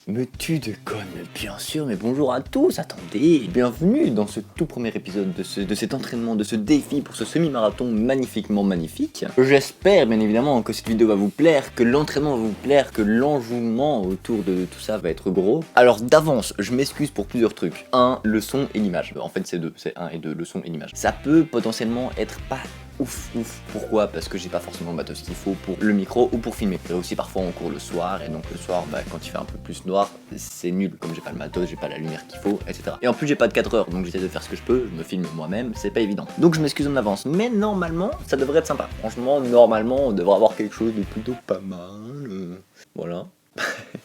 Me tue de conne, bien sûr, mais bonjour à tous, attendez, bienvenue dans ce tout premier épisode de cet entraînement, de ce défi pour ce semi-marathon magnifiquement magnifique. J'espère bien évidemment que cette vidéo va vous plaire, que l'entraînement va vous plaire, que l'enjouement autour de tout ça va être gros. Alors d'avance, je m'excuse pour plusieurs trucs. 1, le son et l'image. En fait c'est 2, c'est 1 et 2, le son et l'image. Ça peut potentiellement être pas ouf. Pourquoi? Parce que j'ai pas forcément le matos qu'il faut pour le micro ou pour filmer. Et aussi parfois on court le soir et donc le soir quand il fait un peu plus noir c'est nul, comme j'ai pas le matos, j'ai pas la lumière qu'il faut, etc. Et en plus j'ai pas de 4 heures donc j'essaie de faire ce que je peux, je me filme moi-même, c'est pas évident. Donc je m'excuse en avance, mais normalement ça devrait être sympa. Franchement normalement on devrait avoir quelque chose de plutôt pas mal. Voilà.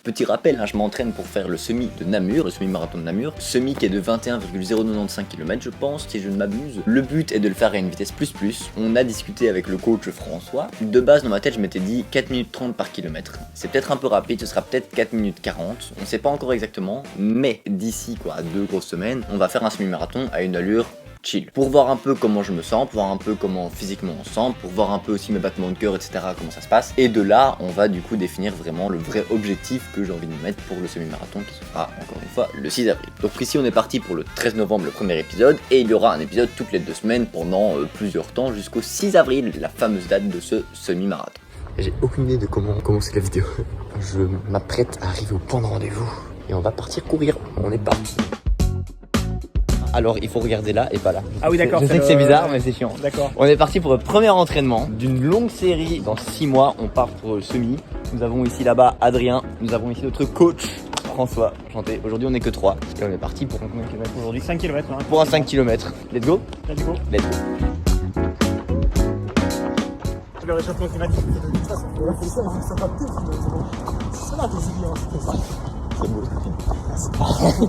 Petit rappel, je m'entraîne pour faire le semi de Namur, le semi-marathon de Namur, semi qui est de 21,095 km je pense, si je ne m'abuse. Le but est de le faire à une vitesse plus. On a discuté avec le coach François. De base dans ma tête je m'étais dit 4 minutes 30 par kilomètre. C'est peut-être un peu rapide, ce sera peut-être 4 minutes 40, on sait pas encore exactement, mais d'ici 2 grosses semaines, on va faire un semi-marathon à une allure chill, pour voir un peu comment je me sens, pour voir un peu comment physiquement on se sent, pour voir un peu aussi mes battements de cœur, etc., comment ça se passe. Et de là, on va du coup définir vraiment le vrai objectif que j'ai envie de me mettre pour le semi-marathon qui sera encore une fois le 6 avril. Donc ici on est parti pour le 13 novembre, le premier épisode, et il y aura un épisode toutes les 2 semaines pendant plusieurs temps jusqu'au 6 avril, la fameuse date de ce semi-marathon. J'ai aucune idée de comment commencer la vidéo. Je m'apprête à arriver au point de rendez-vous et on va partir courir. On est parti. Alors il faut regarder là et pas là. Ah oui d'accord. Je sais que c'est bizarre mais c'est chiant. D'accord. On est parti pour le premier entraînement d'une longue série. Dans 6 mois on part pour le semi. Nous avons ici là-bas Adrien. Nous avons ici notre coach François. Enchanté. Aujourd'hui on est que 3. Et on est parti pour combien de kilomètres aujourd'hui? 5 km. Hein. Pour un 5 km. Let's go. Let's go. Let's go. Le réchauffement climatique. Ça va plus. C'est là tes idées. C'est beau.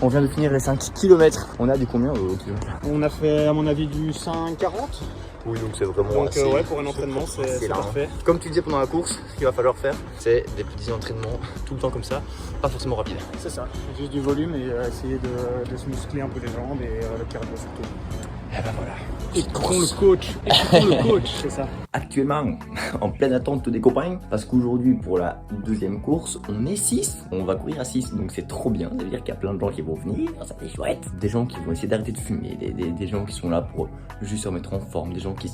On vient de finir les 5 km. On a du combien au kilomètre? On a fait à mon avis du 5,40. Oui, donc c'est vraiment Donc assez, ouais, pour un entraînement c'est parfait. Comme tu disais pendant la course, ce qu'il va falloir faire, c'est des petits entraînements tout le temps comme ça, pas forcément rapide. C'est ça, juste du volume et essayer de se muscler un peu les jambes et le cardio surtout. Et ben voilà. Écoutons le coach, écoutons le coach, c'est ça. Actuellement, en pleine attente des copains, parce qu'aujourd'hui, pour la deuxième course, on est 6. On va courir à 6, donc c'est trop bien. Ça veut dire qu'il y a plein de gens qui vont venir, ça c'est chouette. Des gens qui vont essayer d'arrêter de fumer, des gens qui sont là pour juste se remettre en forme, des gens qui...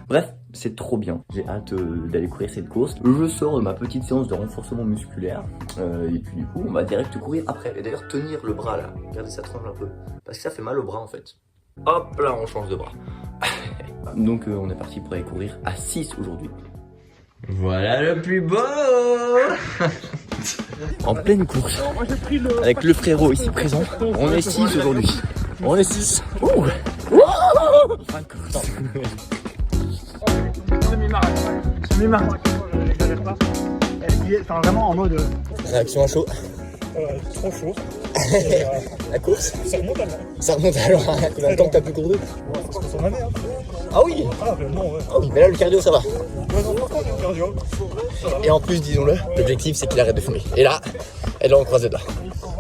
Bref, c'est trop bien. J'ai hâte d'aller courir cette course. Je sors de ma petite séance de renforcement musculaire, et puis du coup, on va direct courir après. Et d'ailleurs, tenir le bras là, regardez ça tremble un peu, parce que ça fait mal au bras en fait. Hop là, on change de bras. Donc on est parti pour aller courir à 6 aujourd'hui. Voilà le plus beau. En pleine course. Avec le frérot ici présent. On est 6 aujourd'hui. On est 6. Semi-marathon. J'exagère pas. Enfin vraiment en mode... Réaction à chaud. Trop chaud. La course. Ça remonte alors. Ça remonte alors. Combien de temps que t'as pu courir? Ouais, parce que son année hein. Ah oui. Ah vraiment ouais. Ah oui, mais là le cardio ça va. Ouais non, pas encore du cardio. Ça va. Et en plus disons-le, l'objectif c'est qu'il arrête de fumer. Et là, on croise les doigts.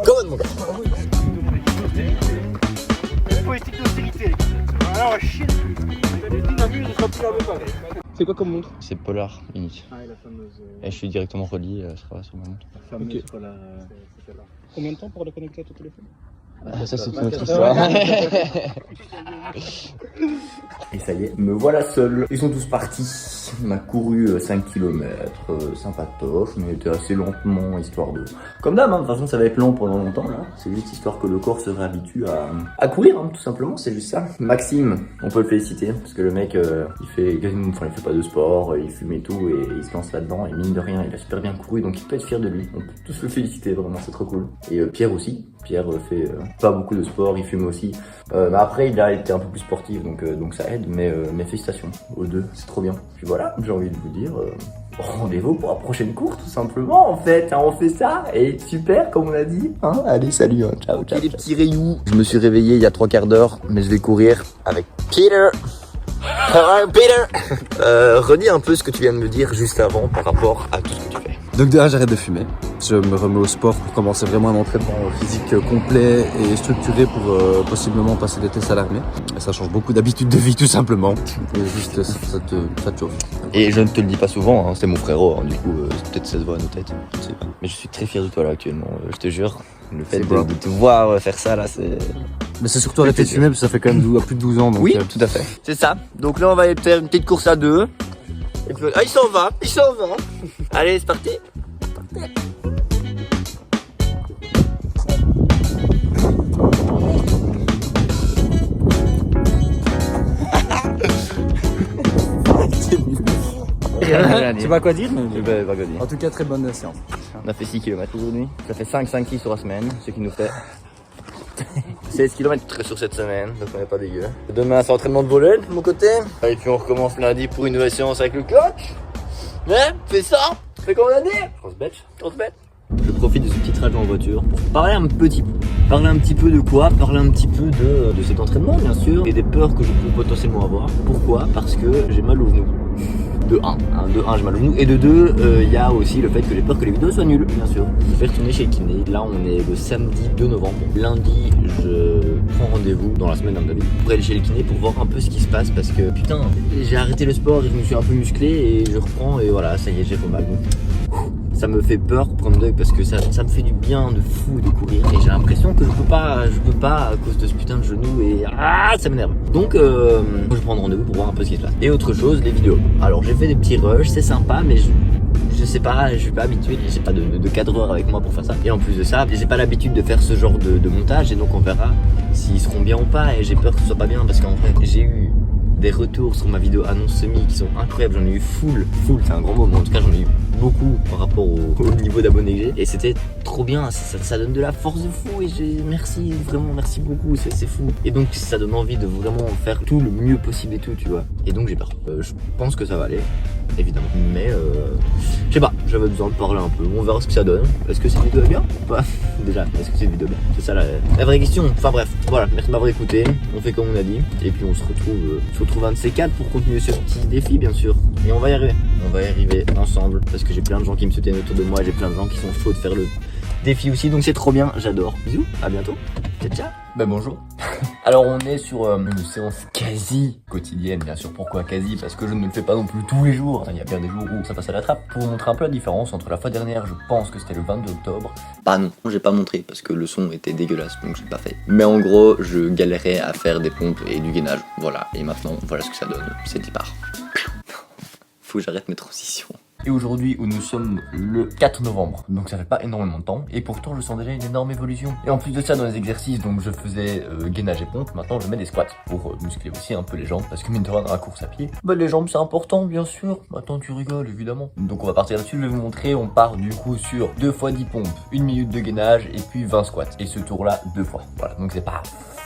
Come on mon gars. Politique d'austérité. Alors on va chier. C'est quoi comme montre? C'est Polar Unique. Ah et la fameuse... Et je suis directement relié sur ma montre. La fameuse voilà, c'est celle-là. Combien de temps pour la connecter à ton téléphone? Ça c'est une autre histoire. Et ça y est, me voilà seul. Ils sont tous partis. On a couru 5 km, sympatoche, mais était assez lentement, histoire de... Comme d'hab, de toute façon ça va être lent pendant longtemps là. C'est juste histoire que le corps se réhabitue à courir, tout simplement, c'est juste ça. Maxime, on peut le féliciter, parce que le mec, il fait pas de sport, il fume et tout, et il se lance là-dedans, et mine de rien, il a super bien couru, donc il peut être fier de lui. On peut tous le féliciter, vraiment, c'est trop cool. Et Pierre aussi. Pierre fait pas beaucoup de sport, il fume aussi. Mais après, il a été un peu plus sportif, donc ça aide. Mais félicitations aux deux, c'est trop bien. Puis voilà, j'ai envie de vous dire, rendez-vous pour la prochaine course, tout simplement, en fait. On fait ça, et super, comme on a dit. Allez, salut, ciao, ciao. Et les petits rayons. Je me suis réveillé il y a 3/4 d'heure, mais je vais courir avec Peter. Peter. Redis un peu ce que tu viens de me dire juste avant par rapport à tout ce que tu fais. Donc déjà j'arrête de fumer. je me remets au sport pour commencer vraiment un entraînement physique complet et structuré pour possiblement passer des tests à l'armée. Et ça change beaucoup d'habitude de vie tout simplement. Et juste ça te chauffe. Et je ne te le dis pas souvent, hein, c'est mon frérot, hein, du coup peut-être ça se voit à nos têtes, je ne sais pas. Mais je suis très fier de toi là actuellement, je te jure. Le fait de te voir faire ça là, c'est... Mais c'est surtout arrêter de fumer parce que ça fait quand même plus de 12 ans. Donc oui, tout à fait. C'est ça. Donc là on va aller faire une petite course à deux. Et puis... Ah il s'en va. Allez c'est parti. Tu sais pas quoi dire, mais... Je vais pas quoi dire. En tout cas, très bonne séance. On a fait 6 km aujourd'hui. Ça fait 5-5-6 sur la semaine, ce qui nous fait 16 km sur cette semaine, donc on n'est pas dégueu. Demain c'est entraînement de volet de mon côté. Et puis on recommence lundi pour une nouvelle séance avec le coach. Mais fais ça, fais comme on a dit. Grosse bête. Je profite de ce petit trajet en voiture pour parler un petit peu. Parler un petit peu de quoi? Parler un petit peu de cet entraînement bien sûr et des peurs que je peux potentiellement avoir. Pourquoi? Parce que j'ai mal au genou. De 1, j'ai mal au genou. Et de 2, il y a aussi le fait que j'ai peur que les vidéos soient nulles, bien sûr. Je vais retourner chez le kiné. Là, on est le samedi 2 novembre. Lundi, je prends rendez-vous dans la semaine, à mon avis, pour aller chez le kiné pour voir un peu ce qui se passe. Parce que putain, j'ai arrêté le sport et je me suis un peu musclé et je reprends et voilà, ça y est, j'ai fait mal. Donc, ça me fait peur prendre deuil parce que ça me fait du bien de fou de courir. Et j'ai l'impression que je peux pas à cause de ce putain de genou et ça m'énerve. Donc, je prends rendez-vous pour voir un peu ce qui se passe. Et autre chose, les vidéos. Alors, j'ai fait des petits rushs, c'est sympa, mais je sais pas, je suis pas habitué, j'ai pas de cadreur avec moi pour faire ça. Et en plus de ça, j'ai pas l'habitude de faire ce genre de montage et donc on verra s'ils seront bien ou pas. Et j'ai peur que ce soit pas bien parce qu'en fait, j'ai eu des retours sur ma vidéo annonce semi qui sont incroyables. J'en ai eu full, c'est un grand mot, mais en tout cas j'en ai eu beaucoup par rapport au niveau d'abonnés que j'ai. Et c'était trop bien, ça donne de la force de fou et merci, vraiment merci beaucoup, c'est fou. Et donc ça donne envie de vraiment faire tout le mieux possible et tout, tu vois. Et donc j'ai peur. Je pense que ça va aller, évidemment. Mais je sais pas, j'avais besoin de parler un peu. On verra ce que ça donne. Est-ce que cette vidéo est bien ou pas? Déjà, est-ce que c'est une vidéo bien? C'est ça la vraie question. Enfin bref, voilà, merci de m'avoir écouté. On fait comme on a dit. Et puis on se retrouve un de ces quatre pour continuer ce petit défi, bien sûr. Et on va y arriver. On va y arriver ensemble. Parce que j'ai plein de gens qui me soutiennent autour de moi. J'ai plein de gens qui sont chauds de faire le défi aussi. Donc c'est trop bien, j'adore. Bisous, à bientôt. Ciao. Ben bonjour. Alors on est sur une séance quasi quotidienne, bien sûr. Pourquoi quasi? Parce que je ne le fais pas non plus tous les jours. Il y a bien des jours où ça passe à la trappe. Pour vous montrer un peu la différence entre la fois dernière, je pense que c'était le 22 octobre. Bah non, j'ai pas montré parce que le son était dégueulasse, donc j'ai pas fait. Mais en gros, je galérais à faire des pompes et du gainage. Voilà, et maintenant, voilà ce que ça donne. C'est 10 parts. Faut que j'arrête mes transitions. Et aujourd'hui où nous sommes le 4 novembre, donc ça fait pas énormément de temps, et pourtant je sens déjà une énorme évolution. Et en plus de ça, dans les exercices, donc je faisais gainage et pompe, maintenant je mets des squats pour muscler aussi un peu les jambes, parce que mine de rien dans la course à pied, bah les jambes c'est important bien sûr. Attends, tu rigoles évidemment. Donc on va partir là-dessus, je vais vous montrer, on part du coup sur 2 fois 10 pompes, 1 minute de gainage et puis 20 squats. Et ce tour là 2 fois. Voilà, donc c'est pas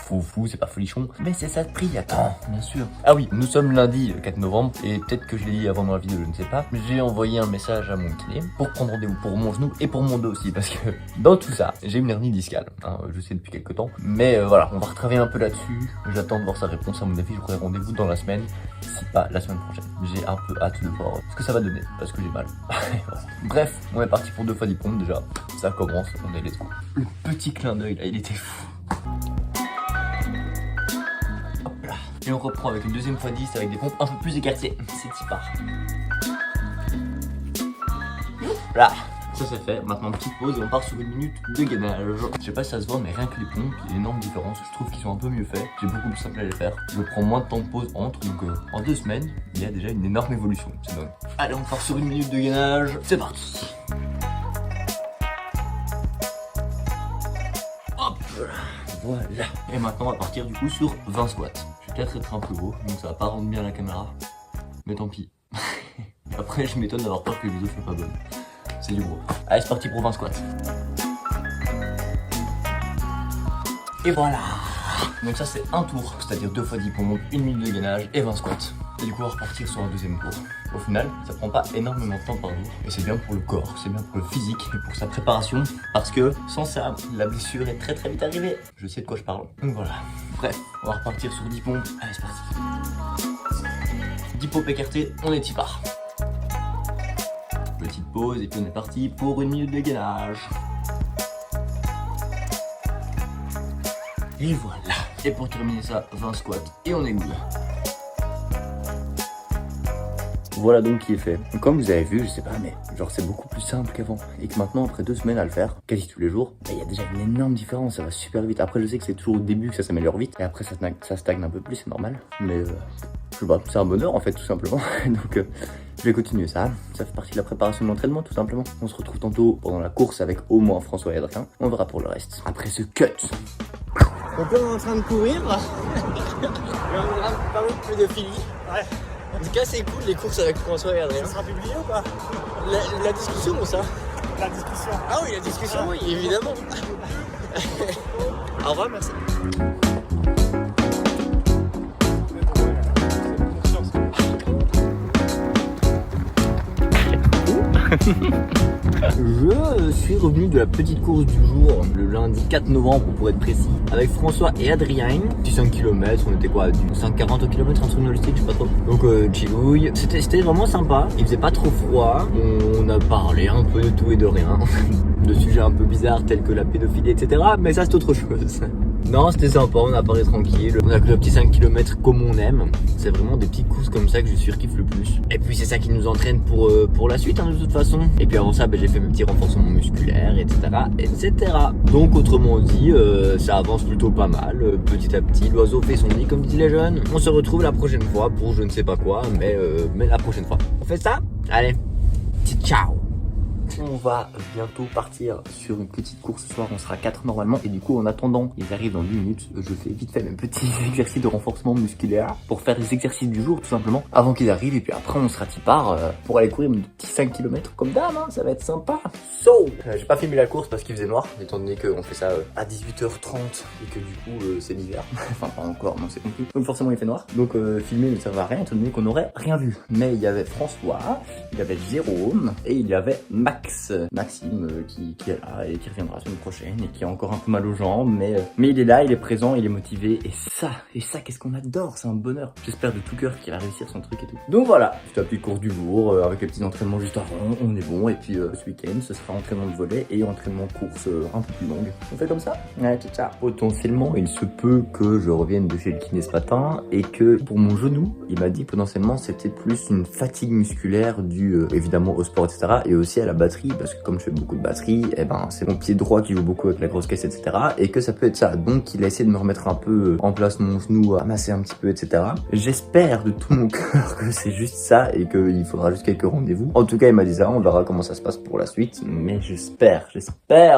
fou, c'est pas folichon, mais c'est ça de prix, attends, bien sûr. Ah oui, nous sommes lundi 4 novembre, et peut-être que je l'ai dit avant dans la vidéo, je ne sais pas, mais j'ai envoyé un message à mon kiné pour prendre rendez-vous pour mon genou et pour mon dos aussi, parce que dans tout ça, j'ai une hernie discale, hein, je sais depuis quelques temps, mais voilà, on va retravailler un peu là-dessus, j'attends de voir sa réponse, à mon avis, j'aurai rendez-vous dans la semaine, si pas la semaine prochaine. J'ai un peu hâte de voir ce que ça va donner, parce que j'ai mal. Voilà. Bref, on est parti pour 2 fois 10 pompes déjà, ça commence, on est les coups. Le petit clin d'œil là, il était fou. Et on reprend avec une deuxième fois 10 avec des pompes un peu plus écartées. C'est 10 parts. Là, ça c'est fait. Maintenant petite pause et on part sur 1 minute de gainage. Je sais pas si ça se voit, mais rien que les pompes, il y a une énorme différence. Je trouve qu'ils sont un peu mieux faits. J'ai beaucoup plus simple à les faire. Je prends moins de temps de pause entre. Donc en 2 semaines, il y a déjà une énorme évolution. C'est dingue. Allez, on part sur 1 minute de gainage. C'est parti. Hop là. Voilà. Et maintenant on va partir du coup sur 20 squats. Je vais peut-être être un peu haut, donc ça va pas rendre bien la caméra. Mais tant pis. Après je m'étonne d'avoir peur que les vidéos soient pas bonnes. C'est du gros. Allez c'est parti pour 20 squats. Et voilà. Donc ça c'est un tour, c'est-à-dire 2 fois 10 pompes, 1 minute de gainage et 20 squats. Et du coup on va repartir sur un deuxième tour. Au final, ça prend pas énormément de temps par jour. Et c'est bien pour le corps, c'est bien pour le physique et pour sa préparation. Parce que sans ça, la blessure est très vite arrivée. Je sais de quoi je parle. Donc voilà. Bref, on va repartir sur 10 pompes. Allez c'est parti. 10 pompes écartées, on est 10 parts. Petite pause et puis on est parti pour 1 minute de gainage. Et voilà. Et pour terminer ça, 20 squats et on est good. Voilà donc qui est fait. Donc, comme vous avez vu, je sais pas, mais genre c'est beaucoup plus simple qu'avant. Et que maintenant, après 2 semaines à le faire, quasi tous les jours, il y a déjà une énorme différence, ça va super vite. Après, je sais que c'est toujours au début que ça s'améliore vite, et après ça stagne un peu plus, c'est normal. Mais je sais pas, c'est un bonheur en fait, tout simplement. Donc je vais continuer ça. Ça fait partie de la préparation de l'entraînement, tout simplement. On se retrouve tantôt pendant la course avec au moins François et Adrien. On verra pour le reste. Après ce cut. Donc là, on est en train de courir. Et on est en train de parler de pédophilie. Ouais. En tout cas, c'est cool les courses avec François et Adrien. Ça sera publié ou pas? La discussion ou ça? La discussion. Ah oui, la discussion, oui, évidemment. Au revoir, merci. Je suis revenu de la petite course du jour, le lundi 4 novembre pour être précis, avec François et Adrien. Petit 5 km, on était quoi, du 5,40 au kilomètre, un truc dans le style, je sais pas trop. Donc chillouille, c'était vraiment sympa, il faisait pas trop froid, on a parlé un peu de tout et de rien, de sujets un peu bizarres tels que la pédophilie, etc. Mais ça c'est autre chose. Non, c'était sympa, on a parlé tranquille, on a que le petit 5 km comme on aime. C'est vraiment des petites courses comme ça que je surkiffe le plus. Et puis c'est ça qui nous entraîne pour la suite, hein, de toute façon. Et puis avant ça, j'ai fait mes petits renforcements musculaires, etc. etc. Donc autrement dit, ça avance plutôt pas mal. Petit à petit, l'oiseau fait son nid, comme disent les jeunes. On se retrouve la prochaine fois pour je ne sais pas quoi, mais la prochaine fois. On fait ça? Allez, ciao. On va bientôt partir sur une petite course ce soir, on sera 4 normalement. Et du coup en attendant, ils arrivent dans 10 minutes, je fais vite fait mes petits exercices de renforcement musculaire pour faire les exercices du jour tout simplement avant qu'ils arrivent. Et puis après on sera part pour aller courir mes petits 5 km comme d'hab, hein, ça va être sympa. J'ai pas filmé la course parce qu'il faisait noir, étant donné qu'on fait ça à 18h30 et que du coup c'est l'hiver. Enfin pas encore, non c'est compris. Donc forcément il fait noir, donc filmer ne servait à rien étant donné qu'on n'aurait rien vu. Mais il y avait François, il y avait Jérôme et il y avait Maxime qui est là et qui reviendra la semaine prochaine et qui a encore un peu mal aux jambes, mais il est là, il est présent, il est motivé et ça qu'est-ce qu'on adore, c'est un bonheur. J'espère de tout cœur qu'il va réussir son truc et tout. Donc voilà, c'était la petite course du jour avec les petits entraînements juste avant, on est bon. Et puis ce week-end ce sera entraînement de volley et entraînement de course un peu plus longue. On fait comme ça? Ouais, c'est ça. Potentiellement il se peut que je revienne de chez le kiné ce matin et que pour mon genou, il m'a dit potentiellement c'était plus une fatigue musculaire due évidemment au sport, etc. et aussi à la batterie, parce que comme je fais beaucoup de batterie, et c'est mon pied droit qui joue beaucoup avec la grosse caisse, etc. et que ça peut être ça. Donc il a essayé de me remettre un peu en place mon genou, à masser un petit peu, etc. J'espère de tout mon cœur que c'est juste ça et qu'il faudra juste quelques rendez-vous. En tout cas il m'a dit ça, on verra comment ça se passe pour la suite, mais j'espère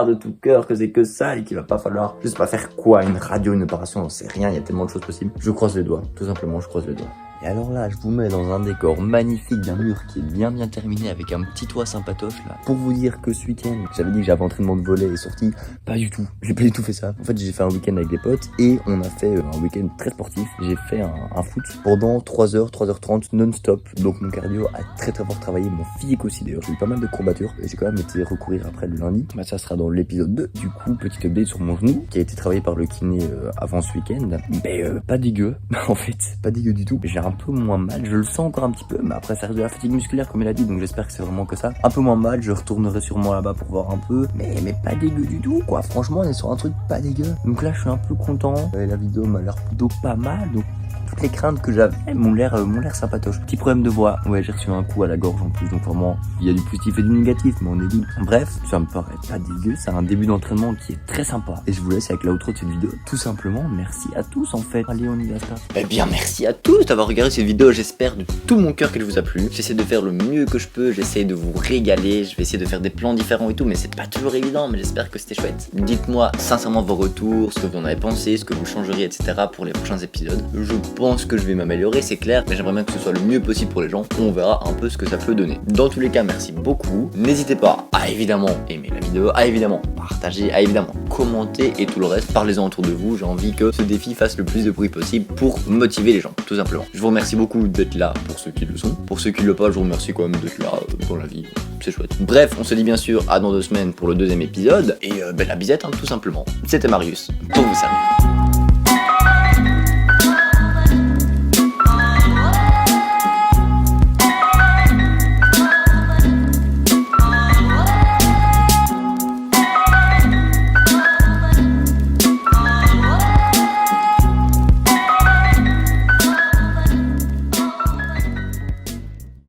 de tout cœur que c'est que ça et qu'il va pas falloir, je sais pas faire quoi, une radio, une opération, on sait rien, il y a tellement de choses possibles. Je croise les doigts, tout simplement je croise les doigts. Et alors là, je vous mets dans un décor magnifique d'un mur qui est bien terminé avec un petit toit sympatoche là. Pour vous dire que ce week-end, j'avais dit que j'avais entraînement de volley et sorti. Pas du tout. J'ai pas du tout fait ça. En fait, j'ai fait un week-end avec des potes et on a fait un week-end très sportif. J'ai fait un foot pendant 3h, 3h30 non-stop. Donc mon cardio a très fort travaillé. Mon physique aussi d'ailleurs. J'ai eu pas mal de courbatures et j'ai quand même été recourir après le lundi. Bah, ça sera dans l'épisode 2. Du coup, petit update sur mon genou qui a été travaillé par le kiné avant ce week-end. Mais pas dégueu. En fait, pas dégueu du tout. J'ai un peu moins mal, je le sens encore un petit peu, mais après ça reste de la fatigue musculaire comme il a dit, donc j'espère que c'est vraiment que ça. Un peu moins mal, je retournerai sûrement là-bas pour voir un peu, mais pas dégueu du tout quoi, franchement on est sur un truc pas dégueu. Donc là je suis un peu content, la vidéo m'a l'air plutôt pas mal, donc toutes les craintes que j'avais m'ont l'air sympatoche. Petit problème de voix, ouais j'ai reçu un coup à la gorge en plus, donc vraiment il y a du positif et du négatif, mais on est good. Bref, ça me paraît pas dégueu, c'est un début d'entraînement qui est très sympa. Et je vous laisse avec l'outro de cette vidéo, tout simplement merci à tous en fait. Allez on y va ça. Eh bien merci à tous d'avoir regardé cette vidéo, j'espère de tout mon cœur qu'elle vous a plu. J'essaie de faire le mieux que je peux, j'essaie de vous régaler, je vais essayer de faire des plans différents et tout, mais c'est pas toujours évident, mais j'espère que c'était chouette. Dites-moi sincèrement vos retours, ce que vous en avez pensé, ce que vous changeriez, etc. pour les prochains épisodes. Je pense que je vais m'améliorer, c'est clair, mais j'aimerais bien que ce soit le mieux possible pour les gens. On verra un peu ce que ça peut donner. Dans tous les cas, merci beaucoup. N'hésitez pas à évidemment aimer la vidéo, à évidemment partager, à évidemment commenter et tout le reste. Parlez-en autour de vous, j'ai envie que ce défi fasse le plus de bruit possible pour motiver les gens, tout simplement. Je vous remercie beaucoup d'être là pour ceux qui le sont. Pour ceux qui le pas, je vous remercie quand même d'être là dans la vie. C'est chouette. Bref, on se dit bien sûr à dans 2 semaines pour le 2e épisode. Et la bisette, hein, tout simplement. C'était Marius, pour vous servir.